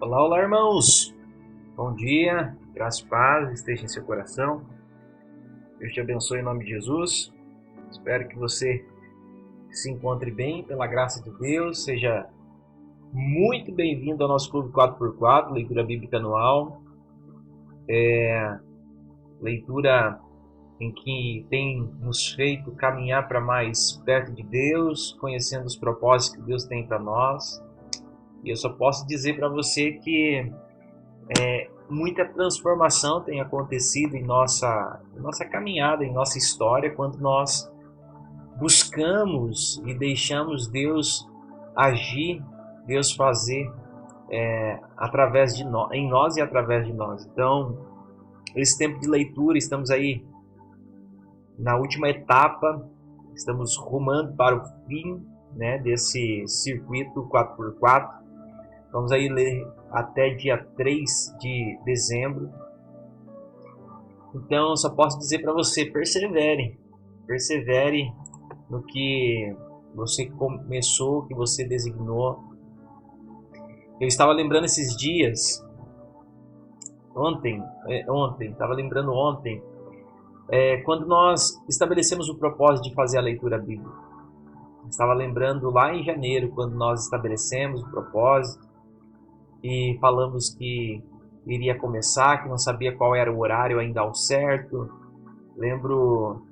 Olá, olá, irmãos! Bom dia, graça e paz esteja em seu coração. Deus te abençoe em nome de Jesus. Espero que você se encontre bem pela graça de Deus. Seja muito bem-vindo ao nosso Clube 4x4, leitura bíblica anual. Leitura em que tem nos feito caminhar para mais perto de Deus, conhecendo os propósitos que Deus tem para nós. E eu só posso dizer para você que muita transformação tem acontecido em nossa caminhada, em nossa história, quando nós buscamos e deixamos Deus agir, Deus fazer através de nós, em nós e através de nós. Então, esse tempo de leitura, estamos aí na última etapa, estamos rumando para o fim, desse circuito 4x4. Vamos aí ler até dia 3 de dezembro. Então, eu só posso dizer para você, persevere no que você começou, que você designou. Eu estava lembrando esses dias, ontem, quando nós estabelecemos o propósito de fazer a leitura bíblica. Estava lembrando lá em janeiro, quando nós estabelecemos o propósito e falamos que iria começar, que não sabia qual era o horário ainda ao certo. Lembro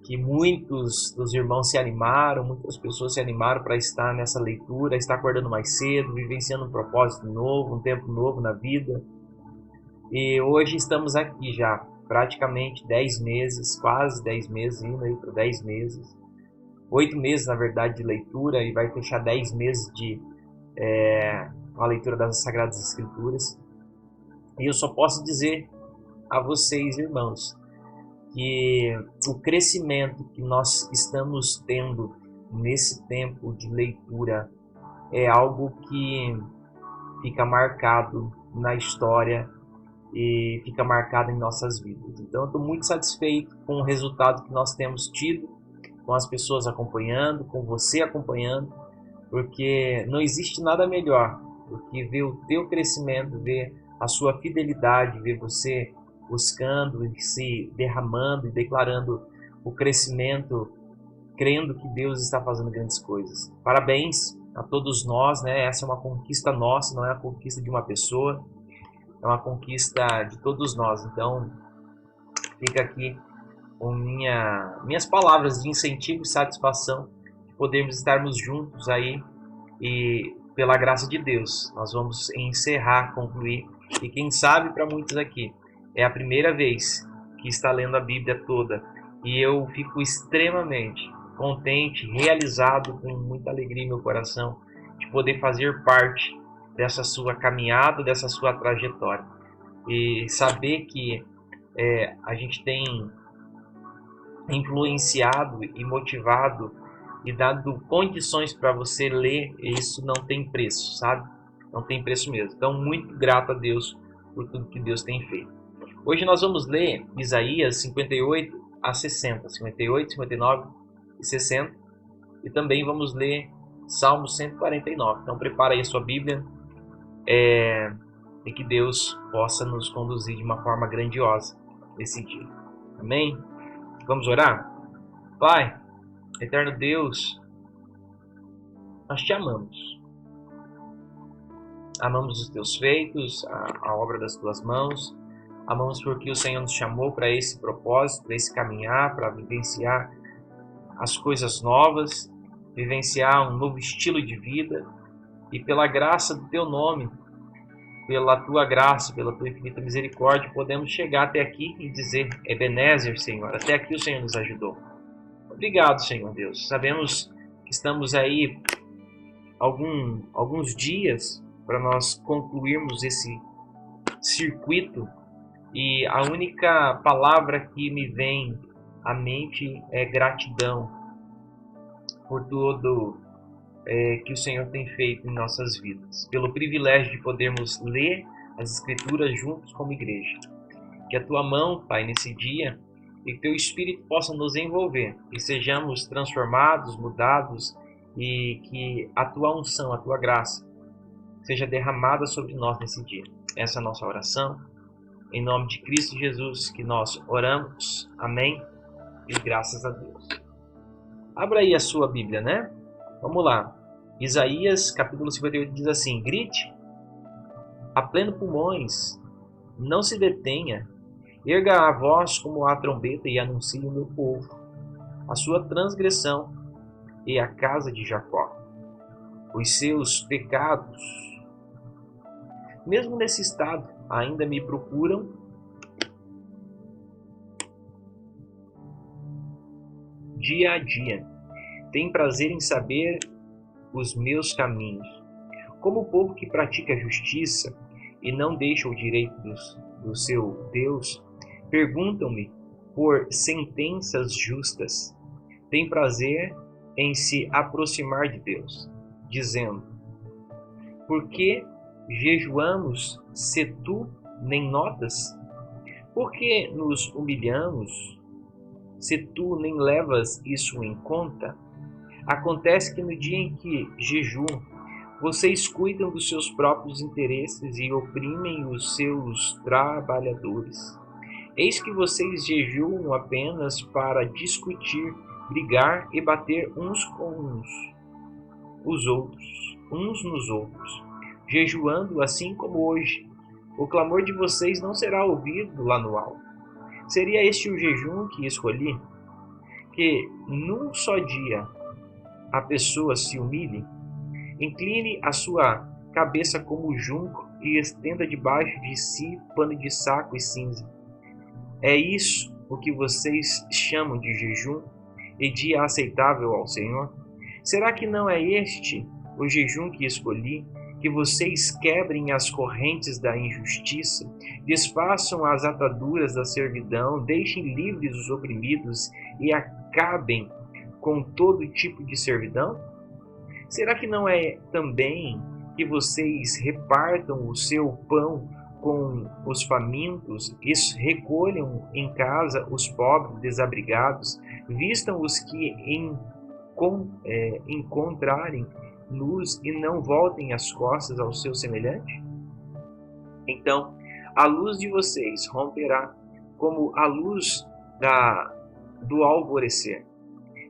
que muitos dos irmãos se animaram, muitas pessoas se animaram para estar nessa leitura, estar acordando mais cedo, vivenciando um propósito novo, um tempo novo na vida. E hoje estamos aqui já, praticamente 10 meses, quase 10 meses, indo aí para 10 meses. 8 meses, na verdade, de leitura, e vai fechar 10 meses de a leitura das Sagradas Escrituras. E eu só posso dizer a vocês, irmãos, que o crescimento que nós estamos tendo nesse tempo de leitura é algo que fica marcado na história e fica marcado em nossas vidas. Então eu estou muito satisfeito com o resultado que nós temos tido, com as pessoas acompanhando, com você acompanhando, porque não existe nada melhor do que ver o teu crescimento, ver a sua fidelidade, ver você buscando e se derramando e declarando o crescimento, crendo que Deus está fazendo grandes coisas. Parabéns a todos nós, né? Essa é uma conquista nossa, não é a conquista de uma pessoa, é uma conquista de todos nós. Então, fica aqui com minhas palavras de incentivo e satisfação de podermos estarmos juntos aí e pela graça de Deus, nós vamos encerrar, concluir. E quem sabe para muitos aqui, é a primeira vez que está lendo a Bíblia toda. E eu fico extremamente contente, realizado, com muita alegria em meu coração, de poder fazer parte dessa sua caminhada, dessa sua trajetória. E saber que a gente tem influenciado e motivado e dado condições para você ler, isso não tem preço, sabe? Não tem preço mesmo. Então, muito grato a Deus por tudo que Deus tem feito. Hoje nós vamos ler Isaías 58 a 60, 58, 59 e 60. E também vamos ler Salmo 149. Então, prepara aí a sua Bíblia e que Deus possa nos conduzir de uma forma grandiosa nesse dia. Amém? Vamos orar? Pai, eterno Deus, nós te amamos. Amamos os teus feitos, a obra das tuas mãos. Amamos porque o Senhor nos chamou para esse propósito, para esse caminhar, para vivenciar as coisas novas, vivenciar um novo estilo de vida. E pela graça do teu nome, pela tua graça, pela tua infinita misericórdia, podemos chegar até aqui e dizer: Ebenezer, Senhor, até aqui o Senhor nos ajudou. Obrigado, Senhor Deus. Sabemos que estamos aí alguns dias para nós concluirmos esse circuito, e a única palavra que me vem à mente é gratidão por tudo que o Senhor tem feito em nossas vidas, pelo privilégio de podermos ler as Escrituras juntos como igreja. Que a tua mão, Pai, nesse dia, e que teu Espírito possa nos envolver, e sejamos transformados, mudados, e que a tua unção, a tua graça, seja derramada sobre nós nesse dia. Essa é a nossa oração. Em nome de Cristo Jesus que nós oramos. Amém. E graças a Deus. Abra aí a sua Bíblia, né? Vamos lá. Isaías, capítulo 58, diz assim: grite a pleno pulmões, não se detenha, erga a voz como a trombeta e anuncie o meu povo, a sua transgressão e a casa de Jacó, os seus pecados. Mesmo nesse estado, ainda me procuram dia a dia. Tem prazer em saber os meus caminhos. Como o povo que pratica a justiça e não deixa o direito do seu Deus, perguntam-me por sentenças justas. Tem prazer em se aproximar de Deus, dizendo: por que jejuamos se tu nem notas? Por que nos humilhamos se tu nem levas isso em conta? Acontece que no dia em que jejuam, vocês cuidam dos seus próprios interesses e oprimem os seus trabalhadores. Eis que vocês jejuam apenas para discutir, brigar e bater uns nos outros, jejuando assim como hoje. O clamor de vocês não será ouvido lá no alto. Seria este o jejum que escolhi? Que num só dia a pessoa se humilhe? Incline a sua cabeça como junco e estenda debaixo de si pano de saco e cinza. É isso o que vocês chamam de jejum e dia aceitável ao Senhor? Será que não é este o jejum que escolhi? Que vocês quebrem as correntes da injustiça, desfaçam as ataduras da servidão, deixem livres os oprimidos e acabem com todo tipo de servidão? Será que não é também que vocês repartam o seu pão com os famintos e recolham em casa os pobres desabrigados, vistam os que encontrarem nus e não voltem as costas ao seu semelhante? Então, a luz de vocês romperá como a luz do alvorecer,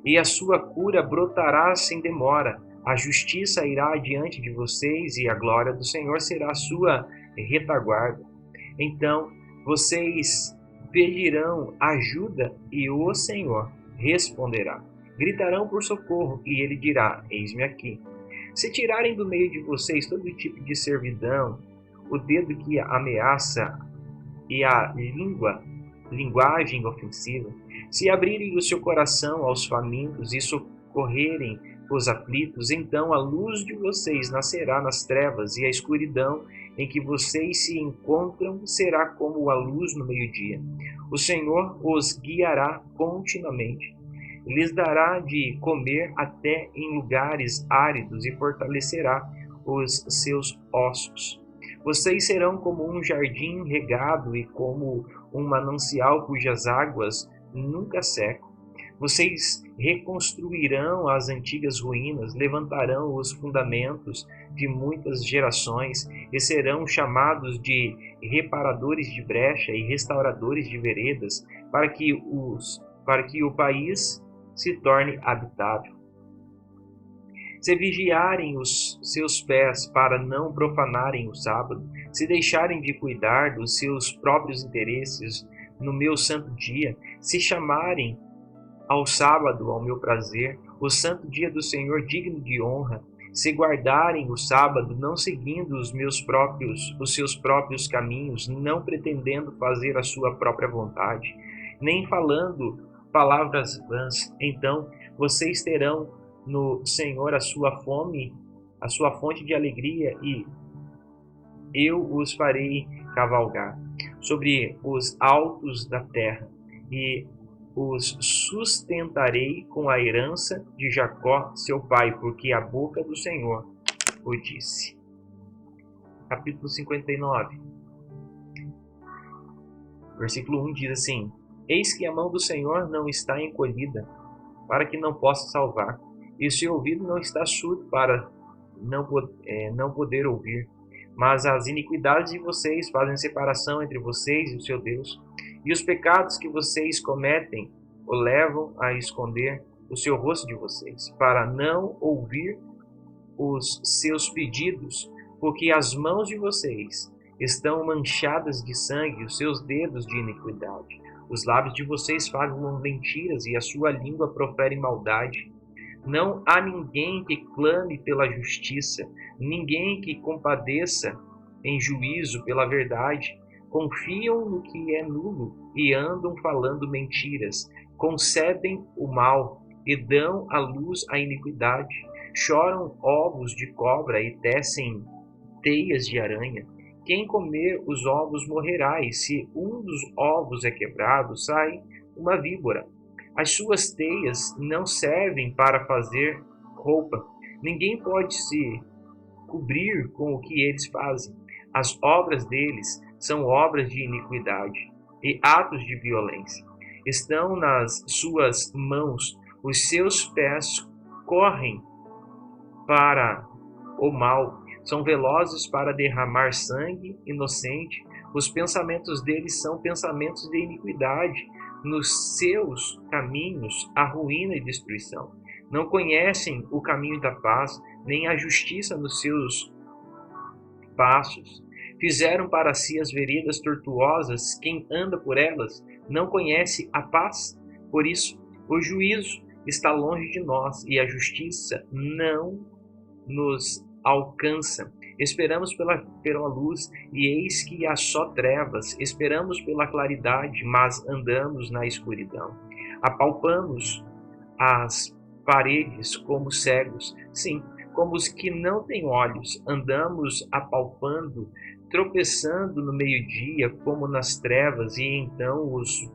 e a sua cura brotará sem demora. A justiça irá adiante de vocês e a glória do Senhor será a sua retaguarda. Então vocês pedirão ajuda e o Senhor responderá. Gritarão por socorro e ele dirá: eis-me aqui. Se tirarem do meio de vocês todo tipo de servidão, o dedo que ameaça e a linguagem ofensiva, se abrirem o seu coração aos famintos e socorrerem os aflitos, então a luz de vocês nascerá nas trevas e a escuridão em que vocês se encontram será como a luz no meio-dia. O Senhor os guiará continuamente, lhes dará de comer até em lugares áridos e fortalecerá os seus ossos. Vocês serão como um jardim regado e como um manancial cujas águas nunca secam. Vocês reconstruirão as antigas ruínas, levantarão os fundamentos de muitas gerações e serão chamados de reparadores de brecha e restauradores de veredas, para que o país se torne habitável. Se vigiarem os seus pés para não profanarem o sábado, se deixarem de cuidar dos seus próprios interesses no meu santo dia, se chamarem ao sábado ao meu prazer, o santo dia do Senhor digno de honra, se guardarem o sábado, não seguindo os seus próprios caminhos, não pretendendo fazer a sua própria vontade, nem falando palavras vãs, então vocês terão no Senhor a sua fonte de alegria, e eu os farei cavalgar sobre os altos da terra, e os sustentarei com a herança de Jacó, seu pai, porque a boca do Senhor o disse. Capítulo 59, versículo 1 diz assim: Eis que a mão do Senhor não está encolhida, para que não possa salvar, e o seu ouvido não está surdo para não poder ouvir. Mas as iniquidades de vocês fazem separação entre vocês e o seu Deus, e os pecados que vocês cometem o levam a esconder o seu rosto de vocês, para não ouvir os seus pedidos, porque as mãos de vocês estão manchadas de sangue, os seus dedos de iniquidade. Os lábios de vocês falam mentiras e a sua língua profere maldade. Não há ninguém que clame pela justiça, ninguém que compadeça em juízo pela verdade. Confiam no que é nulo e andam falando mentiras. Concebem o mal e dão à luz a iniquidade. Choram ovos de cobra e tecem teias de aranha. Quem comer os ovos morrerá, e se um dos ovos é quebrado, sai uma víbora. As suas teias não servem para fazer roupa. Ninguém pode se cobrir com o que eles fazem. As obras deles são obras de iniquidade e atos de violência. Estão nas suas mãos, os seus pés correm para o mal, são velozes para derramar sangue inocente. Os pensamentos deles são pensamentos de iniquidade. Nos seus caminhos há ruína e destruição. Não conhecem o caminho da paz, nem a justiça nos seus passos. Fizeram para si as veredas tortuosas. Quem anda por elas não conhece a paz. Por isso, o juízo está longe de nós e a justiça não nos alcança. Esperamos pela luz, e eis que há só trevas. Esperamos pela claridade, mas andamos na escuridão. Apalpamos as paredes como cegos, sim, como os que não têm olhos. Andamos apalpando, tropeçando no meio-dia, como nas trevas, e então os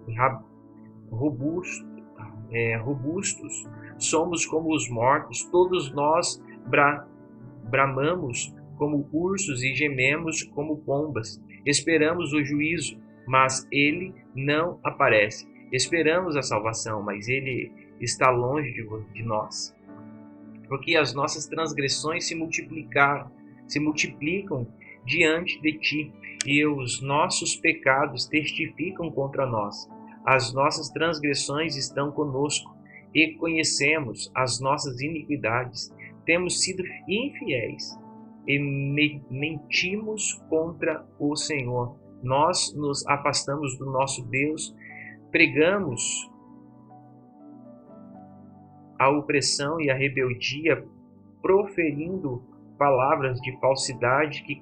robustos somos como os mortos. Todos nós bramamos como ursos e gememos como pombas. Esperamos o juízo, mas ele não aparece. Esperamos a salvação, mas ele está longe de nós. Porque as nossas transgressões se multiplicam diante de ti, e os nossos pecados testificam contra nós. As nossas transgressões estão conosco, e conhecemos as nossas iniquidades. Temos sido infiéis e mentimos contra o Senhor. Nós nos afastamos do nosso Deus, pregamos a opressão e a rebeldia, proferindo palavras de falsidade que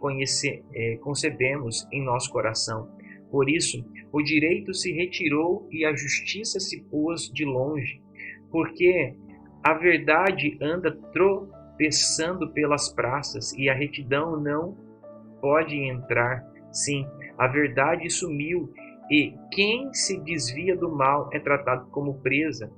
concebemos em nosso coração. Por isso, o direito se retirou e a justiça se pôs de longe, porque a verdade anda tropeçando pelas praças e a retidão não pode entrar. Sim, a verdade sumiu, e quem se desvia do mal é tratado como presa.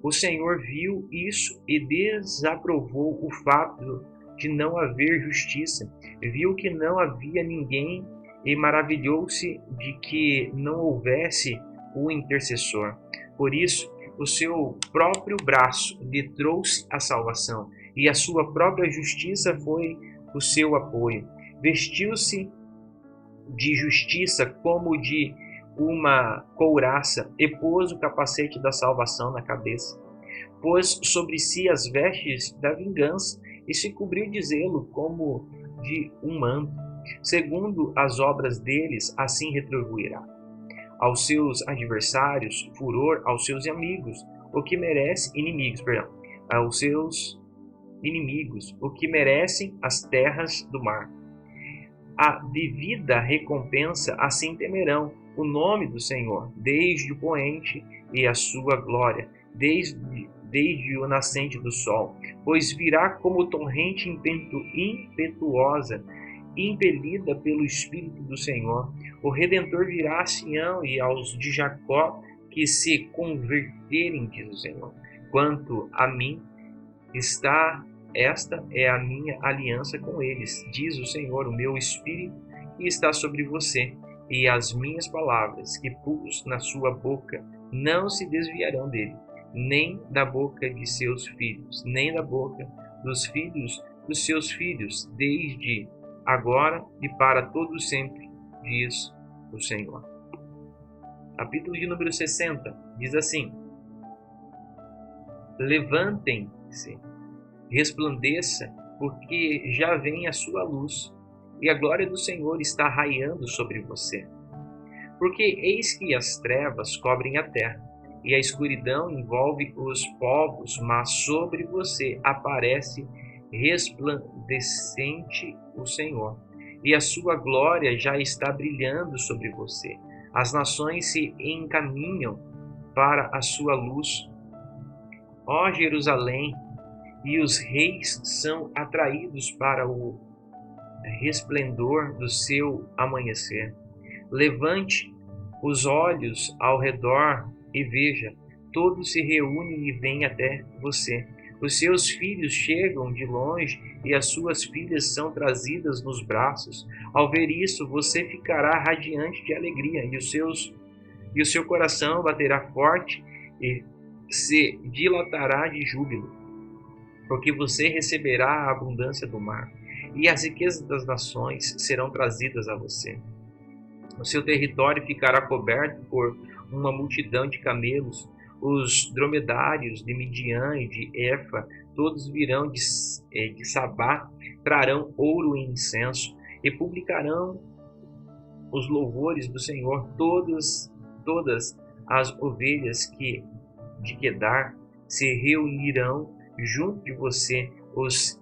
O Senhor viu isso e desaprovou o fato de não haver justiça. Viu que não havia ninguém e maravilhou-se de que não houvesse o intercessor. Por isso, o seu próprio braço lhe trouxe a salvação, e a sua própria justiça foi o seu apoio. Vestiu-se de justiça como de uma couraça, e pôs o capacete da salvação na cabeça. Pôs sobre si as vestes da vingança, e se cobriu de zelo como de um manto. Segundo as obras deles, assim retribuirá aos seus adversários, furor aos seus amigos, o que merece aos seus inimigos, o que merecem as terras do mar. A devida recompensa assim temerão o nome do Senhor, desde o poente e a sua glória, desde o nascente do sol, pois virá como torrente impetuosa, impelida pelo Espírito do Senhor. O Redentor virá a Sião e aos de Jacó que se converterem, diz o Senhor. Quanto a mim, esta é a minha aliança com eles, diz o Senhor, o meu Espírito que está sobre você, e as minhas palavras que pus na sua boca não se desviarão dele, nem da boca de seus filhos, nem da boca dos filhos dos seus filhos, desde agora e para todo sempre, diz o Senhor. Capítulo de número 60 diz assim: levantem-se, resplandeça, porque já vem a sua luz, e a glória do Senhor está raiando sobre você. Porque eis que as trevas cobrem a terra, e a escuridão envolve os povos, mas sobre você aparece resplandecente o Senhor, e a sua glória já está brilhando sobre você. As nações se encaminham para a sua luz, ó Jerusalém, e os reis são atraídos para o resplendor do seu amanhecer. Levante os olhos ao redor e veja, todos se reúnem e vêm até você. Os seus filhos chegam de longe e as suas filhas são trazidas nos braços. Ao ver isso, você ficará radiante de alegria e o seu coração baterá forte e se dilatará de júbilo, porque você receberá a abundância do mar e as riquezas das nações serão trazidas a você. O seu território ficará coberto por uma multidão de camelos. Os dromedários de Midian e de Efa, todos virão de Sabá, trarão ouro e incenso, e publicarão os louvores do Senhor. Todas as ovelhas de Quedar se reunirão junto de você, os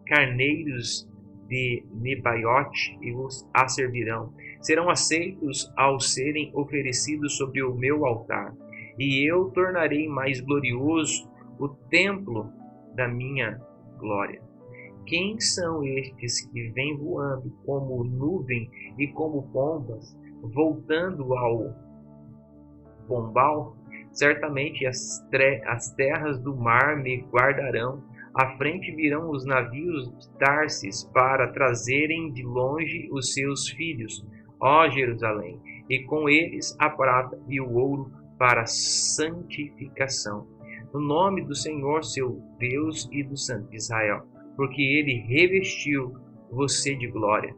carneiros de Nebaiote e os a servirão. Serão aceitos ao serem oferecidos sobre o meu altar. E eu tornarei mais glorioso o templo da minha glória. Quem são estes que vêm voando como nuvem e como pombas, voltando ao pombal? Certamente as terras do mar me guardarão. À frente virão os navios de Tarsis para trazerem de longe os seus filhos, ó Jerusalém, e com eles a prata e o ouro para santificação, no nome do Senhor seu Deus e do Santo de Israel, porque ele revestiu você de glória.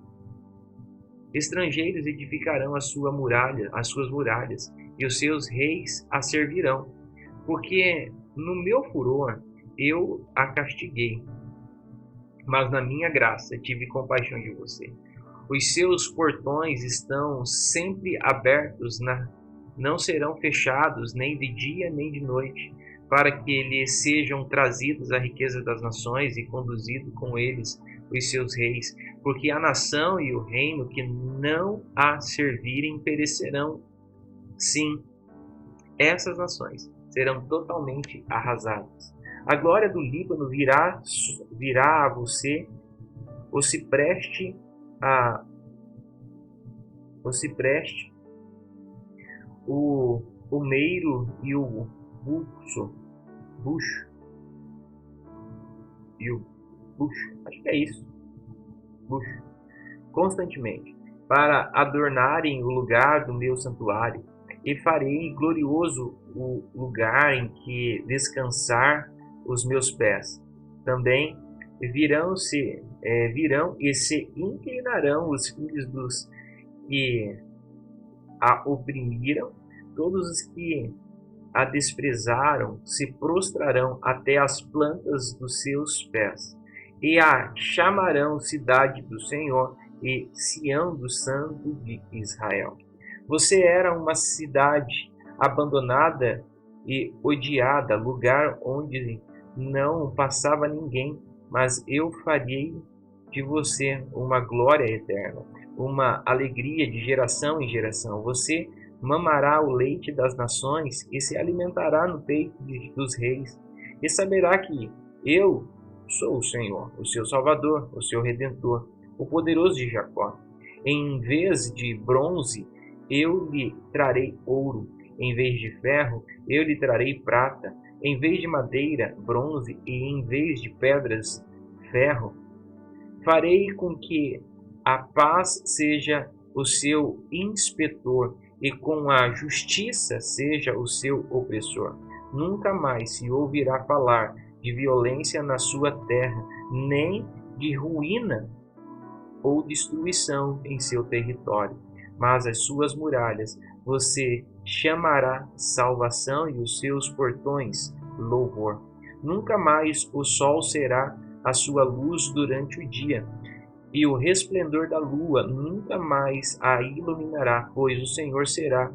Estrangeiros edificarão as suas muralhas, e os seus reis a servirão, porque no meu furor eu a castiguei, mas na minha graça tive compaixão de você. Os seus portões estão sempre abertos, não serão fechados nem de dia nem de noite, para que lhes sejam trazidas a riqueza das nações e conduzido com eles os seus reis, porque a nação e o reino que não a servirem perecerão. Sim, essas nações serão totalmente arrasadas. A glória do Líbano virá a você, o cipreste, o meiro e o bucho, acho que é isso, bucho, constantemente, para adornarem o lugar do meu santuário, e farei glorioso o lugar em que descansar os meus pés. Também virão e se inclinarão os filhos dos que a oprimiram, todos os que a desprezaram se prostrarão até as plantas dos seus pés, e a chamarão cidade do Senhor e Sião do Santo de Israel. Você era uma cidade abandonada e odiada, lugar onde não passava ninguém, mas eu farei de você uma glória eterna, uma alegria de geração em geração. Você mamará o leite das nações e se alimentará no peito dos reis, e saberá que eu sou o Senhor, o seu Salvador, o seu Redentor, o poderoso de Jacó. Em vez de bronze, eu lhe trarei ouro, em vez de ferro, eu lhe trarei prata, em vez de madeira, bronze, e em vez de pedras, ferro. Farei com que a paz seja o seu inspetor, e com a justiça seja o seu opressor. Nunca mais se ouvirá falar de violência na sua terra, nem de ruína ou destruição em seu território. Mas as suas muralhas você chamará salvação e os seus portões louvor. Nunca mais o sol será a sua luz durante o dia, e o resplendor da lua nunca mais a iluminará, pois o Senhor será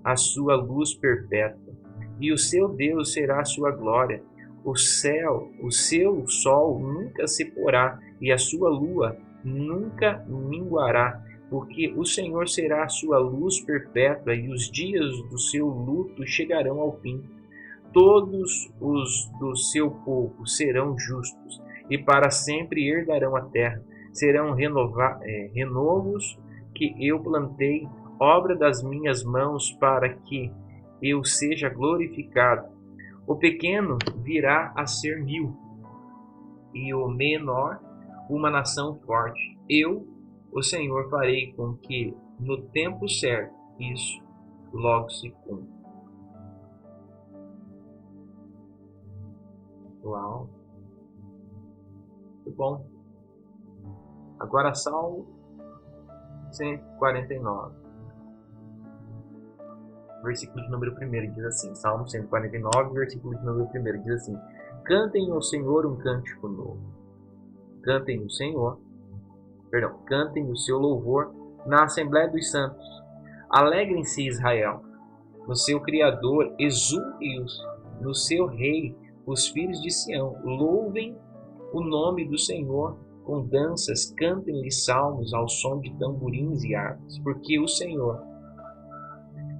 a sua luz perpétua, e o seu Deus será a sua glória. O seu sol nunca se porá, e a sua lua nunca minguará, porque o Senhor será a sua luz perpétua, e os dias do seu luto chegarão ao fim. Todos os do seu povo serão justos, e para sempre herdarão a terra. Serão renovos que eu plantei, obra das minhas mãos, para que eu seja glorificado. O pequeno virá a ser 1000, e o menor uma nação forte. Eu, o Senhor, farei com que no tempo certo isso logo se cumpra. Uau! Muito bom. Agora Salmo 149. Versículo de número 1 diz assim, Salmo 149, versículo de número 1 diz assim: Cantem ao Senhor um cântico novo. Cantem o seu louvor na Assembleia dos Santos. Alegrem-se, Israel, no seu Criador, exulte-os no seu Rei, os filhos de Sião. Louvem o nome do Senhor com danças, cantem-lhe salmos ao som de tamborins e harpas, porque o Senhor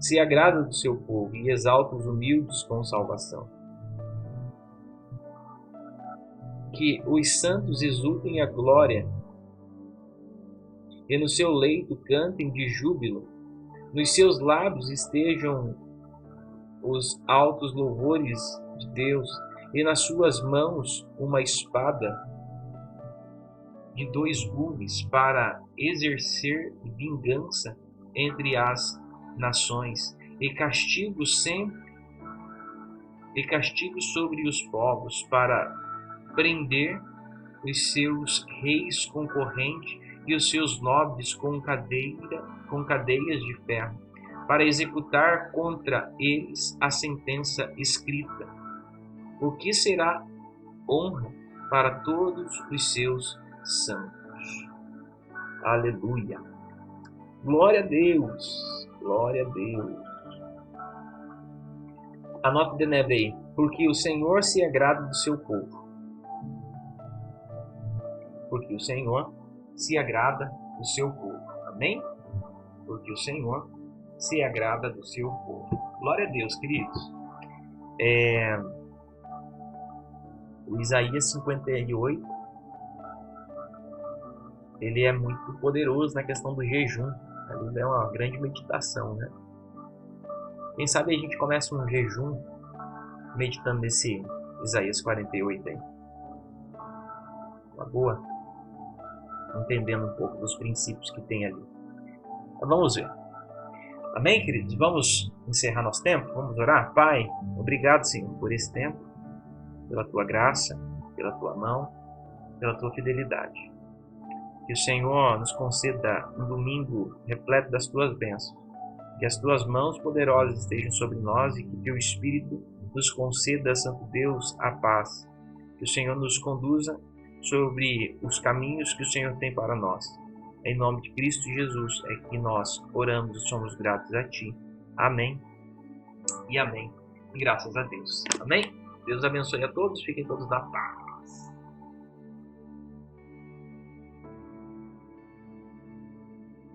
se agrada do seu povo e exalta os humildes com salvação. Que os santos exultem a glória e no seu leito cantem de júbilo. Nos seus lábios estejam os altos louvores de Deus, e nas suas mãos uma espada de 2 gumes para exercer vingança entre as nações e castigo sobre os povos, para prender os seus reis concorrentes e os seus nobres com cadeias de ferro, para executar contra eles a sentença escrita, o que será honra para todos os seus santos. Aleluia! Glória a Deus! Glória a Deus! Anote de neve aí, porque o Senhor se agrada do seu povo. Porque o Senhor se agrada do seu povo. Amém? Porque o Senhor se agrada do seu povo. Glória a Deus, queridos. O Isaías 58, ele é muito poderoso na questão do jejum. Ele é uma grande meditação, né? Quem sabe a gente começa um jejum meditando nesse Isaías 48 aí. Uma boa. Entendendo um pouco dos princípios que tem ali. Então vamos ver. Amém, queridos? Vamos encerrar nosso tempo? Vamos orar? Pai, obrigado, Senhor, por esse tempo, pela Tua graça, pela Tua mão, pela Tua fidelidade. Que o Senhor nos conceda um domingo repleto das Tuas bênçãos. Que as Tuas mãos poderosas estejam sobre nós e que Teu Espírito nos conceda, Santo Deus, a paz. Que o Senhor nos conduza sobre os caminhos que o Senhor tem para nós. Em nome de Cristo Jesus é que nós oramos e somos gratos a Ti. Amém e amém. E graças a Deus. Amém? Deus abençoe a todos. Fiquem todos na paz.